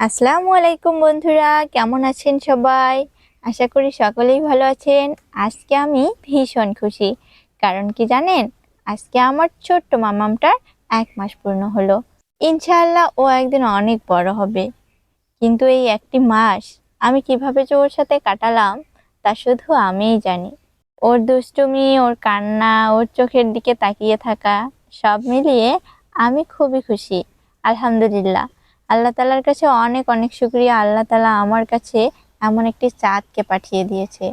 আসসালামু আলাইকুম বন্ধুরা, কেমন আছেন সবাই? আশা করি সকলেই ভালো আছেন। আজকে আমি ভীষণ খুশি। কারণ কি জানেন? আজকে আমার ছোট্ট মামামটার ১ মাস পূর্ণ হলো। ইনশাআল্লাহ ও একদিন অনেক বড় হবে। কিন্তু এই একটি মাস আমি কিভাবে যে ওর সাথে কাটালাম তা শুধু আমিই জানি। ওর দুষ্টুমি, ওর কান্না, ওর চোখের দিকে তাকিয়ে থাকা সব মিলিয়ে আমি খুবই খুশি। আলহামদুলিল্লাহ। আল্লাহ তাআলার কাছে অনেক অনেক শুকরিয়া। আল্লাহ তাআলা আমার কাছে এমন একটি চাঁদকে পাঠিয়ে দিয়েছে।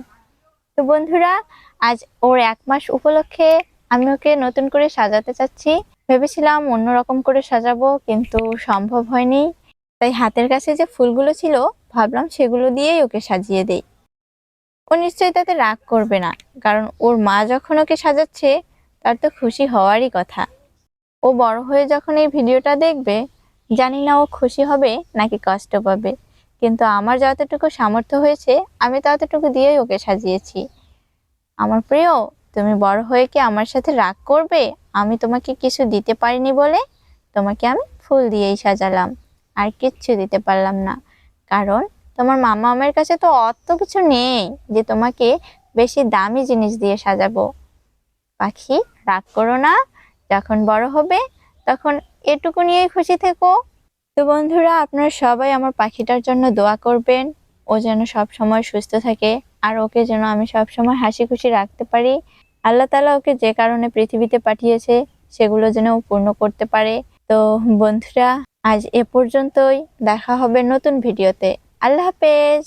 তো বন্ধুরা, আজ ওর ১ মাস উপলক্ষে আমি ওকে নতুন করে সাজাতে চাচ্ছি। ভেবেছিলাম অন্যরকম করে সাজাবো, কিন্তু সম্ভব হয়নি। তাই হাতের কাছে যে ফুলগুলো ছিল ভাবলাম সেগুলো দিয়েই ওকে সাজিয়ে দেই। ও নিশ্চয়ই তাতে রাগ করবে না, কারণ ওর মা যখন ওকে সাজাচ্ছে তার তো খুশি হওয়ারই কথা। ও বড় হয়ে যখন এই ভিডিওটা দেখবে, জানি না ও খুশি হবে নাকি কষ্ট পাবে, কিন্তু আমার যতটুকু সামর্থ্য হয়েছে আমি ততটুকু দিয়েই ওকে সাজিয়েছি। আমার প্রিয়, তুমি বড় হয়ে কি আমার সাথে রাগ করবে আমি তোমাকে কিছু দিতে পারিনি বলে? তোমাকে আমি ফুল দিয়েই সাজালাম, আর কিচ্ছু দিতে পারলাম না। কারণ তোমার মামা আমার কাছে তো অত কিছু নেই যে তোমাকে বেশি দামি জিনিস দিয়ে সাজাবো। পাখি, রাগ করো না। যখন বড় হবে তখন এটুকু নিয়েই খুশি থেকো। তো বন্ধুরা, আপনারা সবাই আমার পাখিটার জন্য দোয়া করবেন। ও যেন সব সময় সুস্থ থাকে, আর ওকে যেন আমি সব সময় হাসি খুশি রাখতে পারি। আল্লাহ তাআলা ওকে যে কারণে পৃথিবীতে পাঠিয়েছে সেগুলো যেন ও পূর্ণ করতে পারে। তো বন্ধুরা, আজ এ পর্যন্তই। দেখা হবে নতুন ভিডিওতে। আল্লাহ হাফেজ।